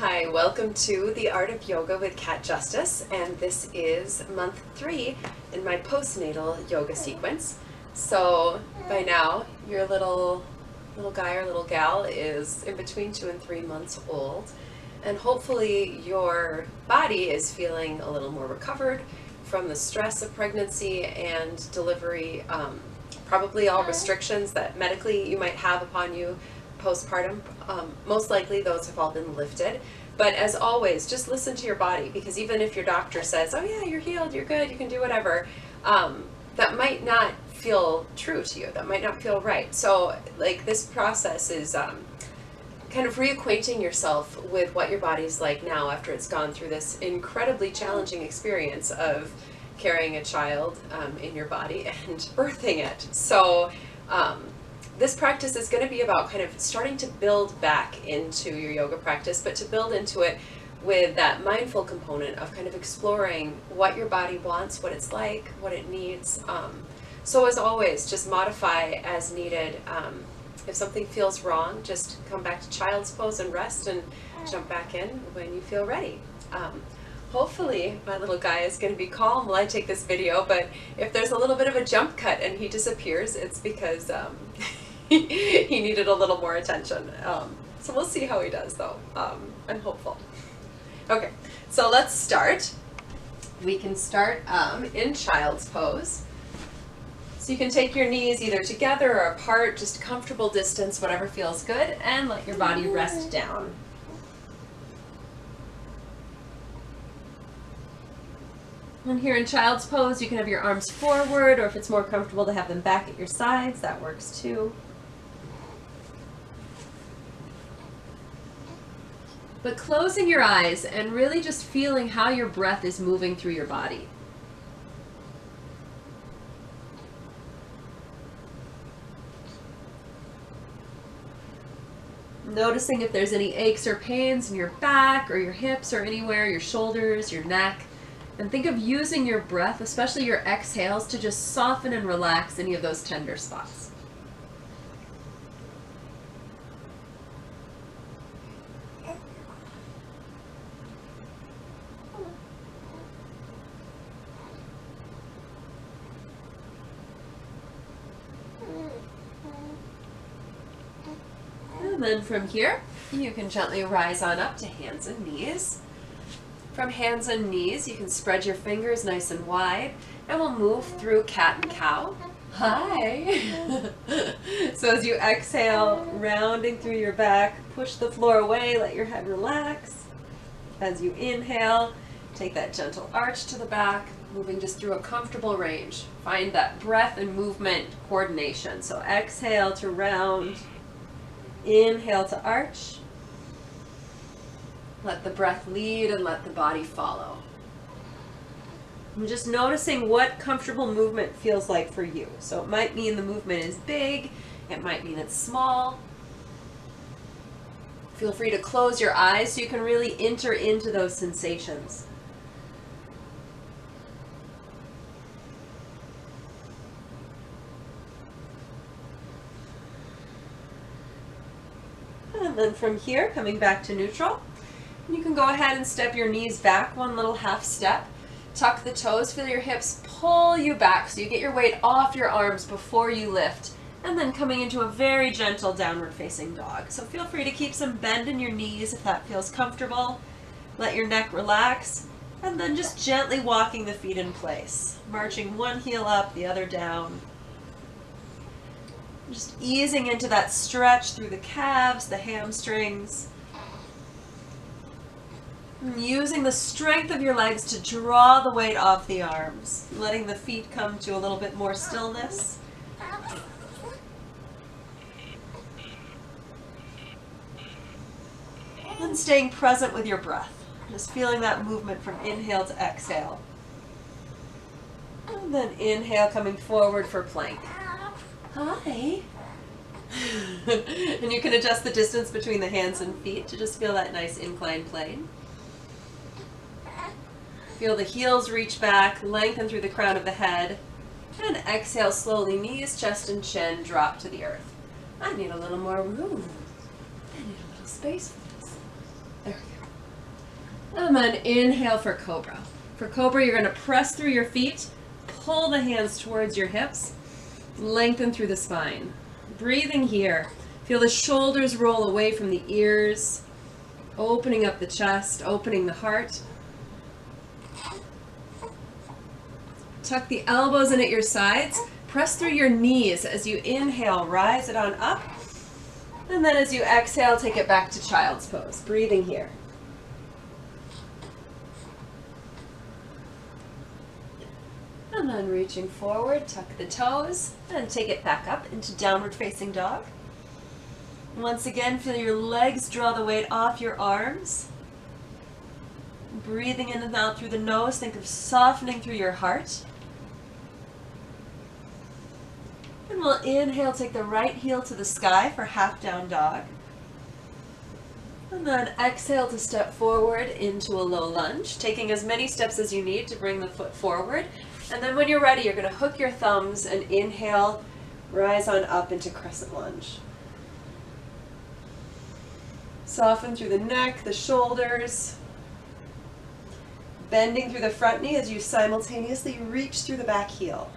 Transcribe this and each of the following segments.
Hi, welcome to The Art of Yoga with Cat Justice, and this is month 3 in my postnatal yoga sequence. So by now, your little guy or little gal is in between 2 and 3 months old, and hopefully your body is feeling a little more recovered from the stress of pregnancy and delivery, probably all restrictions that medically you might have upon you postpartum. Most likely those have all been lifted. But as always, just listen to your body, because even if your doctor says, oh yeah, you're healed, you're good, you can do whatever, that might not feel true to you. That might not feel right. So like this process is kind of reacquainting yourself with what your body's like now after it's gone through this incredibly challenging experience of carrying a child in your body and birthing it. So this practice is going to be about kind of starting to build back into your yoga practice, but to build into it with that mindful component of kind of exploring what your body wants, what it's like, what it needs. So as always, just modify as needed. If something feels wrong, just come back to child's pose and rest, and jump back in when you feel ready. Hopefully my little guy is going to be calm while I take this video, but if there's a little bit of a jump cut and he disappears, it's because he needed a little more attention. So we'll see how he does, though. I'm hopeful. Okay, so let's start. We can start in child's pose. So you can take your knees either together or apart, just comfortable distance, whatever feels good, and let your body rest down. And here in child's pose, you can have your arms forward, or if it's more comfortable to have them back at your sides, that works too. But closing your eyes and really just feeling how your breath is moving through your body. Noticing if there's any aches or pains in your back or your hips or anywhere, your shoulders, your neck. And think of using your breath, especially your exhales, to just soften and relax any of those tender spots. And then from here, you can gently rise on up to hands and knees. From hands and knees, you can spread your fingers nice and wide, and we'll move through cat and cow. Hi! So as you exhale, rounding through your back, push the floor away, let your head relax. As you inhale, take that gentle arch to the back, moving just through a comfortable range. Find that breath and movement coordination. So exhale to round, inhale to arch. Let the breath lead and let the body follow. I'm just noticing what comfortable movement feels like for you. So it might mean the movement is big, it might mean it's small. Feel free to close your eyes so you can really enter into those sensations. And then from here, coming back to neutral, you can go ahead and step your knees back one little half step. Tuck the toes, feel your hips pull you back so you get your weight off your arms before you lift. And then coming into a very gentle downward facing dog. So feel free to keep some bend in your knees if that feels comfortable. Let your neck relax. And then just gently walking the feet in place. Marching one heel up, the other down. Just easing into that stretch through the calves, the hamstrings. And using the strength of your legs to draw the weight off the arms. Letting the feet come to a little bit more stillness. And staying present with your breath. Just feeling that movement from inhale to exhale. And then inhale, coming forward for plank. Hi. And you can adjust the distance between the hands and feet to just feel that nice inclined plane. Feel the heels reach back, lengthen through the crown of the head, and exhale slowly, knees, chest, and chin drop to the earth. I need a little more room. I need a little space for this. There we go. And then inhale for Cobra. For Cobra, you're going to press through your feet, pull the hands towards your hips, lengthen through the spine. Breathing here. Feel the shoulders roll away from the ears, opening up the chest, opening the heart. Tuck the elbows in at your sides. Press through your knees as you inhale, rise it on up. And then as you exhale, take it back to child's pose. Breathing here. And then reaching forward, tuck the toes, and take it back up into downward facing dog. Once again, feel your legs draw the weight off your arms. Breathing in and out through the nose, think of softening through your heart. And we'll inhale, take the right heel to the sky for half down dog. And then exhale to step forward into a low lunge, taking as many steps as you need to bring the foot forward. And then when you're ready, you're going to hook your thumbs and inhale, rise on up into crescent lunge. Soften through the neck, the shoulders, bending through the front knee as you simultaneously reach through the back heel.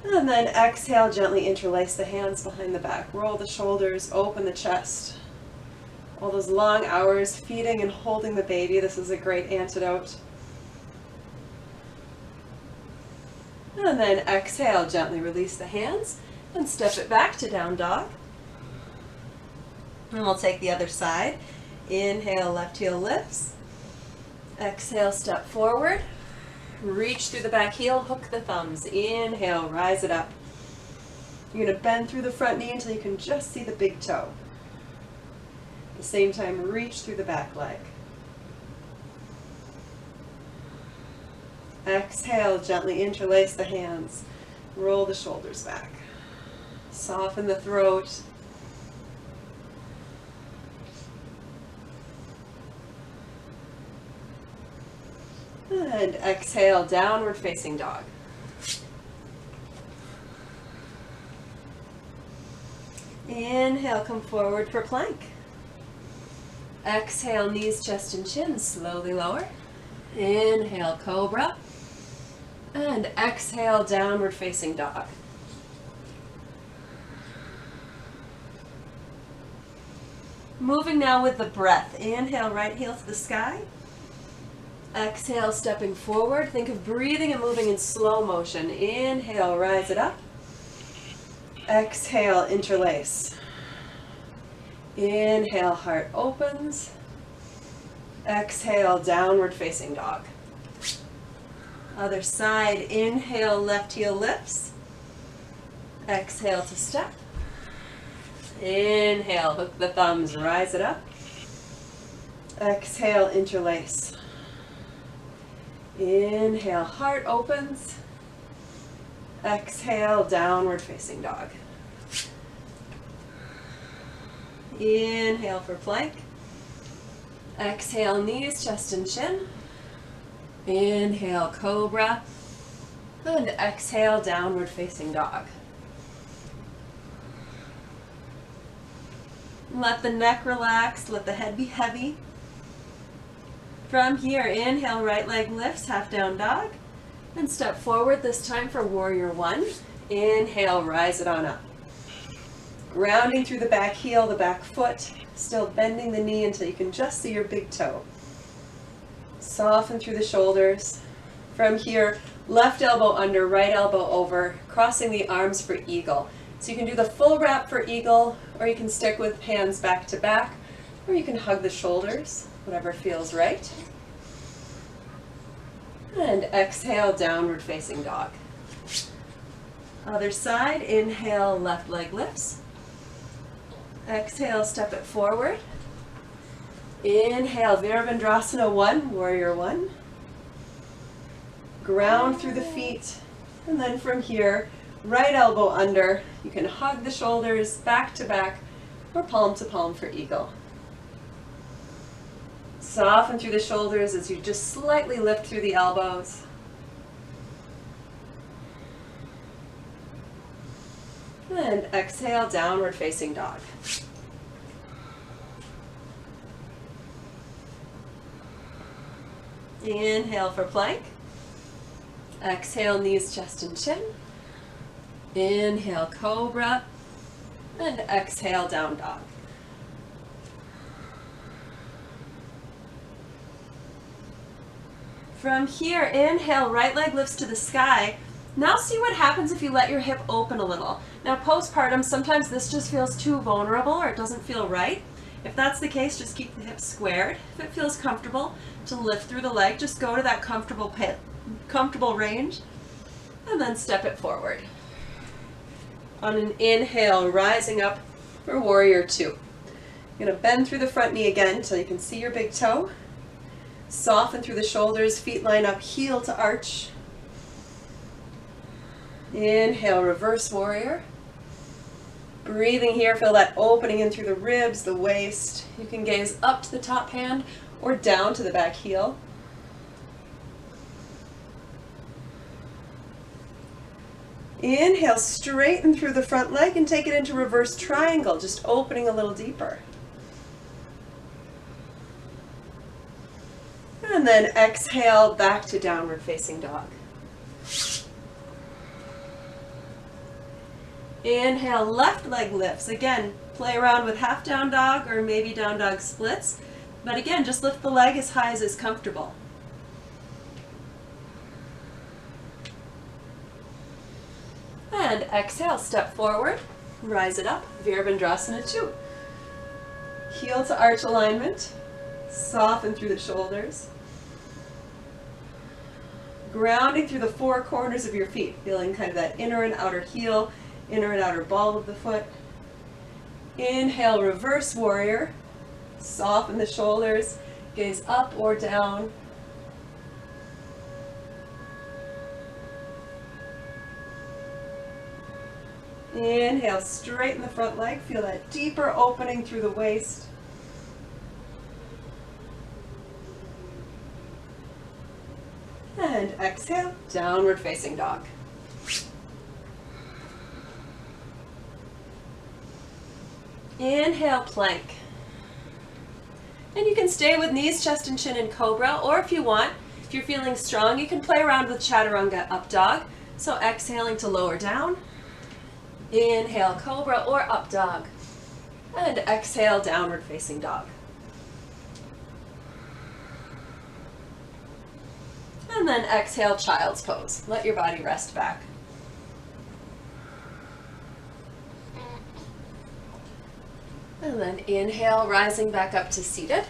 And then exhale, gently interlace the hands behind the back. Roll the shoulders, open the chest. All those long hours feeding and holding the baby, this is a great antidote. And then exhale, gently release the hands and step it back to down dog. And we'll take the other side. Inhale, left heel lifts. Exhale, step forward. Reach through the back heel, hook the thumbs. Inhale, rise it up. You're going to bend through the front knee until you can just see the big toe. At the same time, reach through the back leg. Exhale, gently interlace the hands. Roll the shoulders back. Soften the throat. And exhale, downward facing dog. Inhale, come forward for plank. Exhale, knees, chest, and chin, slowly lower. Inhale, Cobra. And exhale, downward facing dog. Moving now with the breath. Inhale, right heel to the sky. Exhale, stepping forward. Think of breathing and moving in slow motion. Inhale, rise it up. Exhale, interlace. Inhale, heart opens. Exhale, downward facing dog. Other side, inhale, left heel lifts. Exhale to step. Inhale, hook the thumbs, rise it up. Exhale, interlace. Inhale, heart opens. Exhale, downward facing dog. Inhale for plank. Exhale, knees, chest, and chin. Inhale, Cobra. And exhale, downward facing dog. Let the neck relax, let the head be heavy. From here, inhale, right leg lifts, half down dog. And step forward, this time for warrior one. Inhale, rise it on up. Grounding through the back heel, the back foot, still bending the knee until you can just see your big toe. Soften through the shoulders. From here, left elbow under, right elbow over, crossing the arms for eagle. So you can do the full wrap for eagle, or you can stick with hands back to back, or you can hug the shoulders, whatever feels right. And exhale, downward facing dog. Other side, inhale, left leg lifts. Exhale, step it forward. Inhale, Virabhadrasana 1, warrior 1. Ground through the feet, and then from here, right elbow under. You can hug the shoulders back to back or palm to palm for eagle. Soften through the shoulders as you just slightly lift through the elbows. And exhale, downward facing dog. Inhale for plank. Exhale, knees, chest, and chin. Inhale, cobra. And exhale, down dog. From here, inhale, right leg lifts to the sky. Now see what happens if you let your hip open a little. Now postpartum, sometimes this just feels too vulnerable or it doesn't feel right. If that's the case, just keep the hips squared. If it feels comfortable to lift through the leg, just go to that comfortable range and then step it forward. On an inhale, rising up for warrior two. You're going to bend through the front knee again until you can see your big toe. Soften through the shoulders, feet line up, heel to arch. Inhale, reverse warrior. Breathing here, feel that opening in through the ribs, the waist. You can gaze up to the top hand or down to the back heel. Inhale, straighten through the front leg and take it into reverse triangle, just opening a little deeper. And then exhale, back to downward facing dog. Inhale, left leg lifts. Again, play around with half down dog or maybe down dog splits. But again, just lift the leg as high as is comfortable. And exhale, step forward, rise it up, Virabhadrasana 2. Heel to arch alignment, soften through the shoulders. Grounding through the four corners of your feet, feeling kind of that inner and outer heel, inner and outer ball of the foot. Inhale, reverse warrior. Soften the shoulders, gaze up or down. Inhale, straighten the front leg. Feel that deeper opening through the waist. And exhale, downward facing dog. Inhale, plank. And you can stay with knees, chest, and chin in cobra, or if you want, if you're feeling strong, you can play around with chaturanga up dog. So exhaling to lower down. Inhale, cobra or up dog. And exhale, downward facing dog. And then exhale, child's pose. Let your body rest back. And then inhale, rising back up to seated.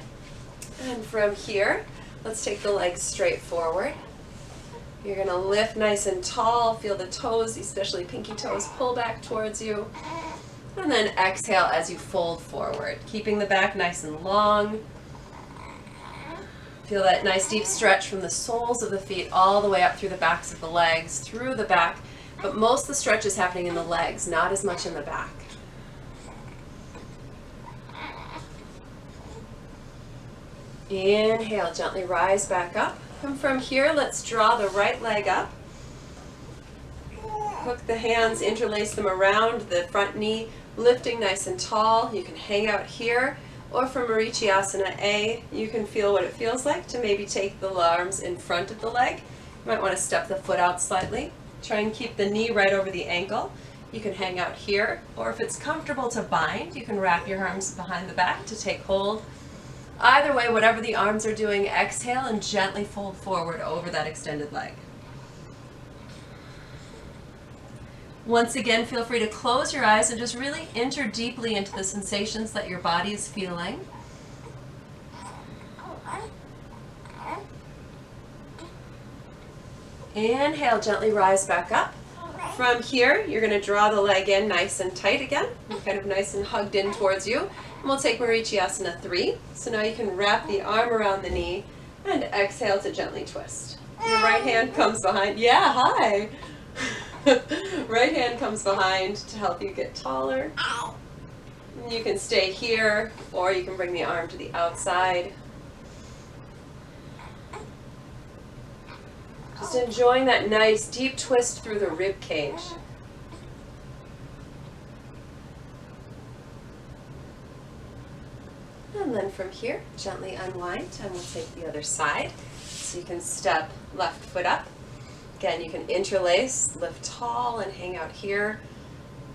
And from here, let's take the legs straight forward. You're going to lift nice and tall. Feel the toes, especially pinky toes, pull back towards you. And then exhale as you fold forward, keeping the back nice and long. Feel that nice deep stretch from the soles of the feet all the way up through the backs of the legs, through the back. But most of the stretch is happening in the legs, not as much in the back. Inhale, gently rise back up. And from here, let's draw the right leg up. Hook the hands, interlace them around the front knee, lifting nice and tall. You can hang out here, or from Marichyasana A, you can feel what it feels like to maybe take the arms in front of the leg. You might want to step the foot out slightly. Try and keep the knee right over the ankle. You can hang out here, or if it's comfortable to bind, you can wrap your arms behind the back to take hold. Either way, whatever the arms are doing, exhale and gently fold forward over that extended leg. Once again, feel free to close your eyes and just really enter deeply into the sensations that your body is feeling. Inhale, gently rise back up. From here, you're going to draw the leg in nice and tight again, kind of nice and hugged in towards you. And we'll take Marichyasana 3. So now you can wrap the arm around the knee and exhale to gently twist. The right hand comes behind. Yeah, hi. Right hand comes behind to help you get taller. You can stay here, or you can bring the arm to the outside. Just enjoying that nice deep twist through the rib cage. And And then from here, gently unwind, and we'll take the other side. So you can step left foot up. Again, you can interlace, lift tall and hang out here,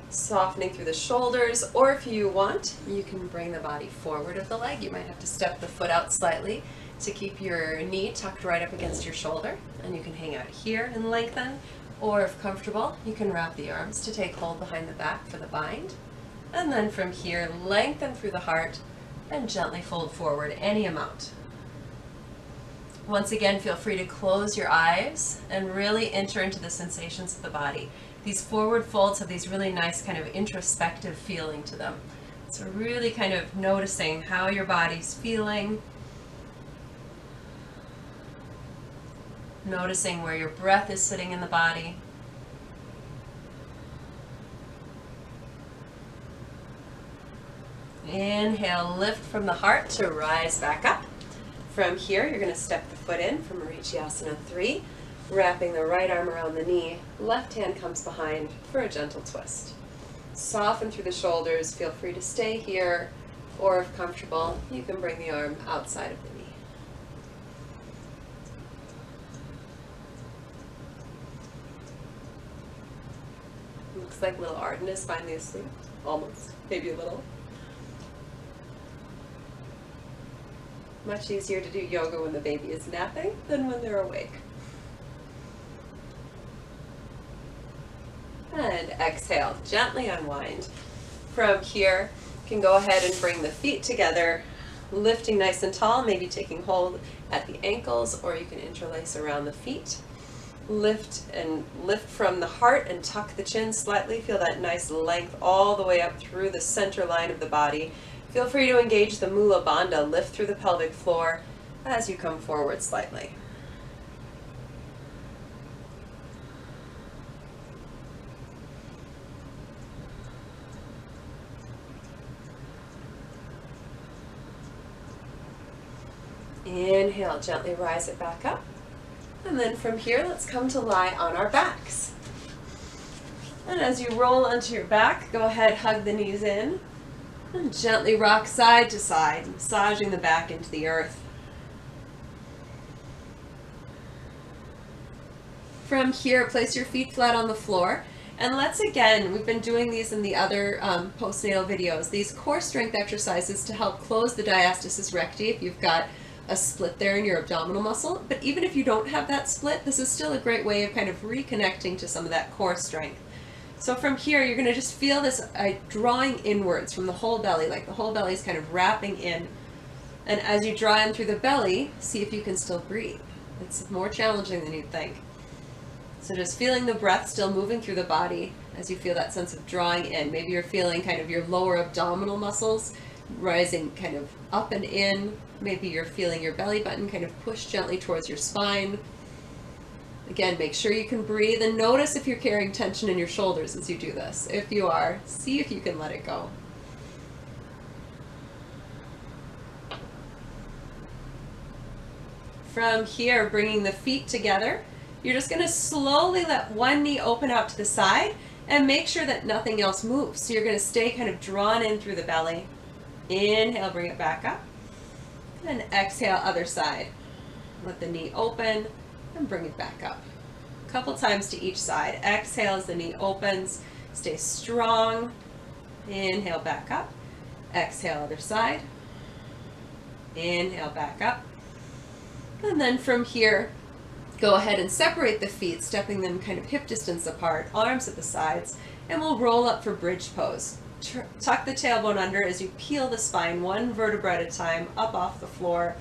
softening through the shoulders, or if you want, you can bring the body forward of the leg. You might have to step the foot out slightly to keep your knee tucked right up against your shoulder, and you can hang out here and lengthen, or if comfortable, you can wrap the arms to take hold behind the back for the bind. And then from here, lengthen through the heart and gently fold forward any amount. Once again, feel free to close your eyes and really enter into the sensations of the body. These forward folds have these really nice kind of introspective feeling to them. So really kind of noticing how your body's feeling, noticing where your breath is sitting in the body. Inhale, lift from the heart to rise back up. From here, you're going to step the foot in from Marichyasana 3, wrapping the right arm around the knee. Left hand comes behind for a gentle twist. Soften through the shoulders. Feel free to stay here, or if comfortable, you can bring the arm outside of the knee. Looks like little Arden is finally asleep. Almost. Maybe a little. Much easier to do yoga when the baby is napping than when they're awake. And exhale, gently unwind. From here, you can go ahead and bring the feet together, lifting nice and tall, maybe taking hold at the ankles, or you can interlace around the feet. Lift from the heart and tuck the chin slightly. Feel that nice length all the way up through the center line of the body. Feel free to engage the Mula Bandha, lift through the pelvic floor as you come forward slightly. Inhale, gently rise it back up. And then from here, let's come to lie on our backs. And as you roll onto your back, go ahead, hug the knees in. And gently rock side to side, massaging the back into the earth. From here, place your feet flat on the floor. And let's again, we've been doing these in the other postnatal videos, these core strength exercises to help close the diastasis recti if you've got a split there in your abdominal muscle. But even if you don't have that split, this is still a great way of kind of reconnecting to some of that core strength. So from here, you're going to just feel this drawing inwards from the whole belly, like the whole belly is kind of wrapping in. And as you draw in through the belly, see if you can still breathe. It's more challenging than you'd think. So just feeling the breath still moving through the body as you feel that sense of drawing in. Maybe you're feeling kind of your lower abdominal muscles rising kind of up and in. Maybe you're feeling your belly button kind of push gently towards your spine. Again, make sure you can breathe and notice if you're carrying tension in your shoulders as you do this. If you are, see if you can let it go. From here, bringing the feet together, you're just going to slowly let one knee open out to the side and make sure that nothing else moves. So you're going to stay kind of drawn in through the belly. Inhale, bring it back up. And exhale, other side. Let the knee open and bring it back up. A couple times to each side. Exhale as the knee opens. Stay strong. Inhale, back up. Exhale, other side. Inhale, back up. And then from here, go ahead and separate the feet, stepping them kind of hip distance apart, arms at the sides, and we'll roll up for bridge pose. Tuck the tailbone under as you peel the spine one vertebra at a time up off the floor.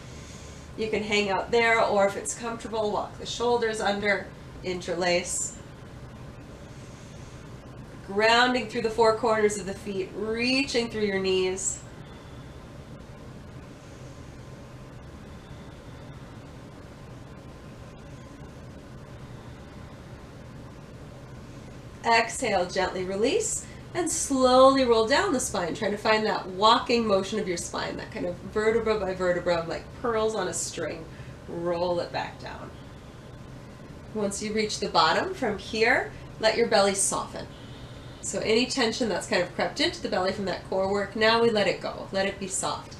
You can hang out there, or if it's comfortable, walk the shoulders under, interlace. Grounding through the four corners of the feet, reaching through your knees. Exhale, gently release, and slowly roll down the spine, trying to find that walking motion of your spine, that kind of vertebra by vertebra, like pearls on a string. Roll it back down. Once you reach the bottom, from here, let your belly soften. So any tension that's kind of crept into the belly from that core work, now we let it go. Let it be soft.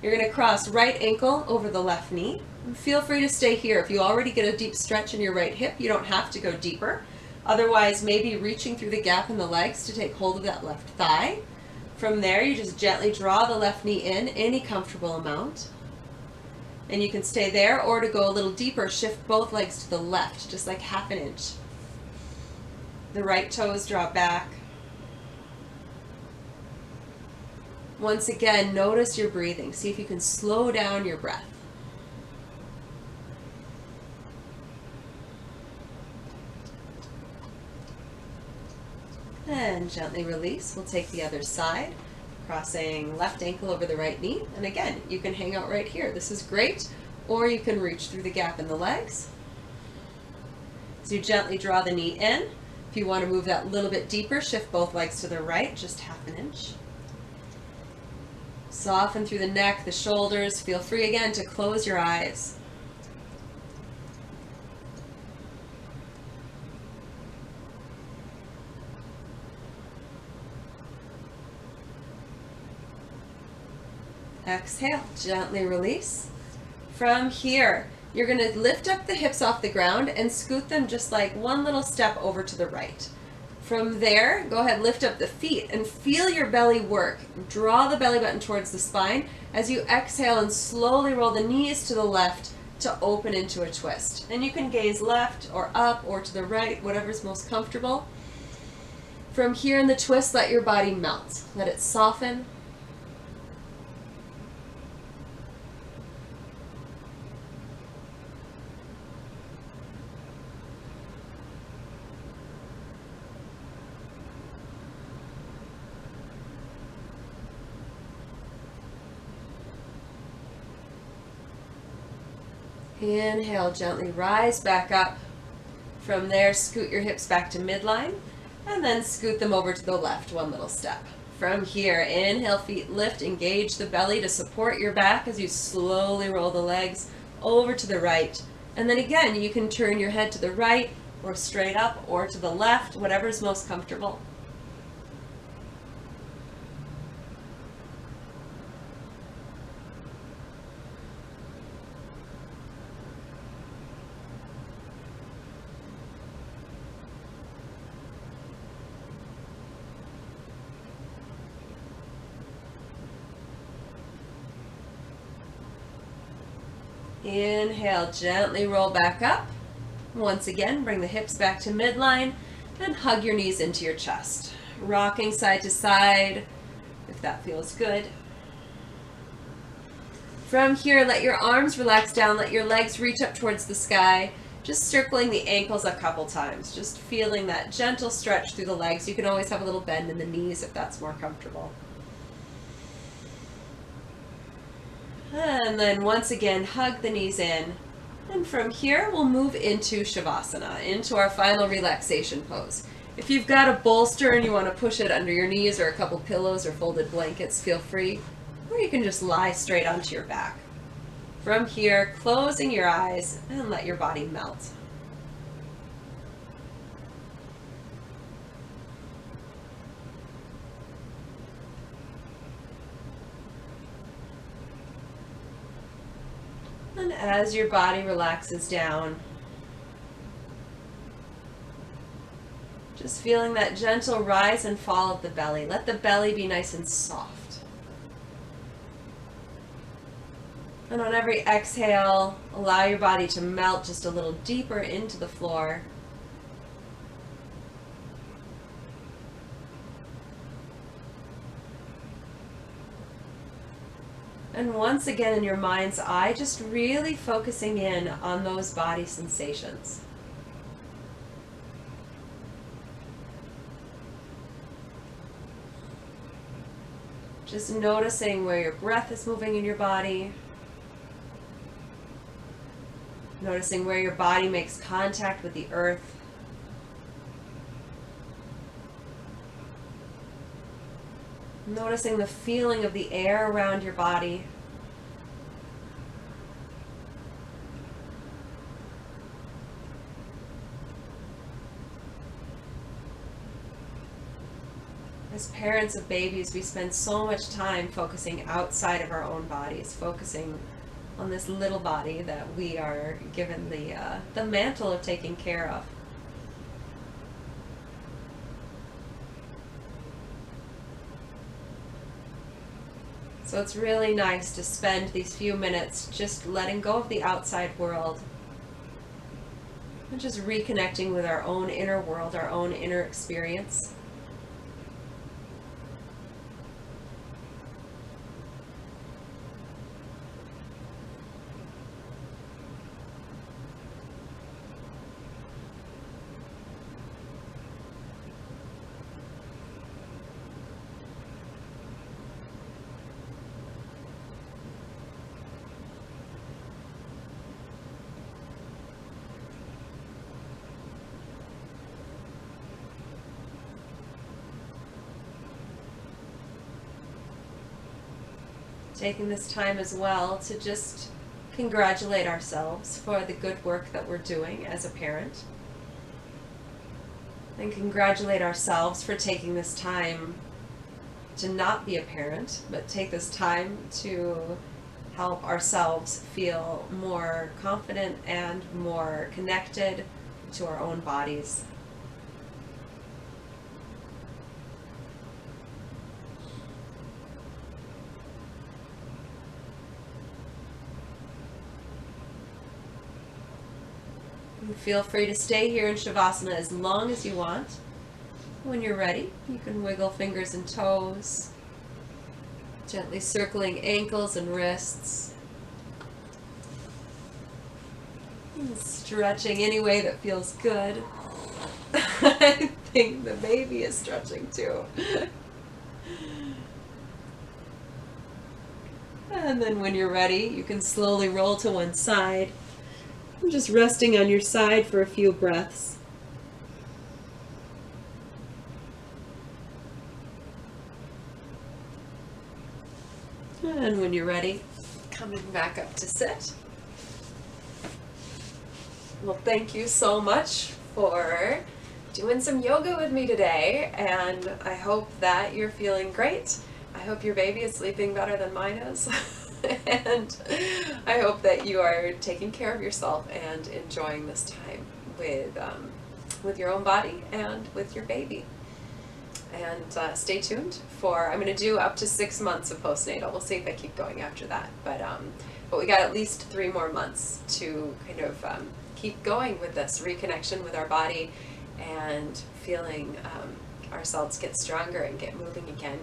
You're going to cross right ankle over the left knee. Feel free to stay here. If you already get a deep stretch in your right hip, you don't have to go deeper. Otherwise, maybe reaching through the gap in the legs to take hold of that left thigh. From there, you just gently draw the left knee in, any comfortable amount. And you can stay there, or to go a little deeper, shift both legs to the left, just like half an inch. The right toes draw back. Once again, notice your breathing. See if you can slow down your breath. And gently release. We'll take the other side, crossing left ankle over the right knee. And again, you can hang out right here. This is great. Or you can reach through the gap in the legs. So you gently draw the knee in. If you want to move that a little bit deeper, shift both legs to the right, just half an inch. Soften through the neck, the shoulders. Feel free again to close your eyes. Exhale, gently release. From here, you're going to lift up the hips off the ground and scoot them just like one little step over to the right. From there, go ahead, lift up the feet and feel your belly work. Draw the belly button towards the spine as you exhale and slowly roll the knees to the left to open into a twist. And you can gaze left or up or to the right, whatever's most comfortable. From here in the twist, let your body melt. Let it soften. Inhale, gently rise back up. From there, scoot your hips back to midline, and then scoot them over to the left, one little step. From here, inhale, feet lift, engage the belly to support your back as you slowly roll the legs over to the right. And then again, you can turn your head to the right, or straight up, or to the left, whatever's most comfortable. Inhale, gently roll back up. Once again, bring the hips back to midline and hug your knees into your chest. Rocking side to side, if that feels good. From here, let your arms relax down, let your legs reach up towards the sky, just circling the ankles a couple times, just feeling that gentle stretch through the legs. You can always have a little bend in the knees if that's more comfortable. And then once again, hug the knees in. And from here, we'll move into Shavasana, into our final relaxation pose. If you've got a bolster and you want to push it under your knees or a couple pillows or folded blankets, feel free. Or you can just lie straight onto your back. From here, closing your eyes and let your body melt. And as your body relaxes down, just feeling that gentle rise and fall of the belly. Let the belly be nice and soft. And on every exhale, allow your body to melt just a little deeper into the floor. And once again, in your mind's eye, just really focusing in on those body sensations. Just noticing where your breath is moving in your body. Noticing where your body makes contact with the earth. Noticing the feeling of the air around your body. As parents of babies, we spend so much time focusing outside of our own bodies, focusing on this little body that we are given the mantle of taking care of. So it's really nice to spend these few minutes just letting go of the outside world and just reconnecting with our own inner world, our own inner experience. Taking this time as well to just congratulate ourselves for the good work that we're doing as a parent. And congratulate ourselves for taking this time to not be a parent, but take this time to help ourselves feel more confident and more connected to our own bodies. Feel free to stay here in Shavasana as long as you want. When you're ready, you can wiggle fingers and toes, gently circling ankles and wrists, and stretching any way that feels good. I think the baby is stretching too. And then when you're ready, you can slowly roll to one side. Just resting on your side for a few breaths. And when you're ready, coming back up to sit. Well, thank you so much for doing some yoga with me today, and I hope that you're feeling great. I hope your baby is sleeping better than mine is. And I hope that you are taking care of yourself and enjoying this time with your own body and with your baby. And stay tuned for, I'm going to do up to 6 months of postnatal. We'll see if I keep going after that. But we got at least 3 more months to kind of keep going with this reconnection with our body and feeling ourselves get stronger and get moving again.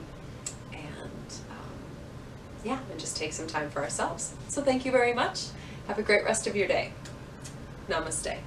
And just take some time for ourselves. So thank you very much. Have a great rest of your day. Namaste.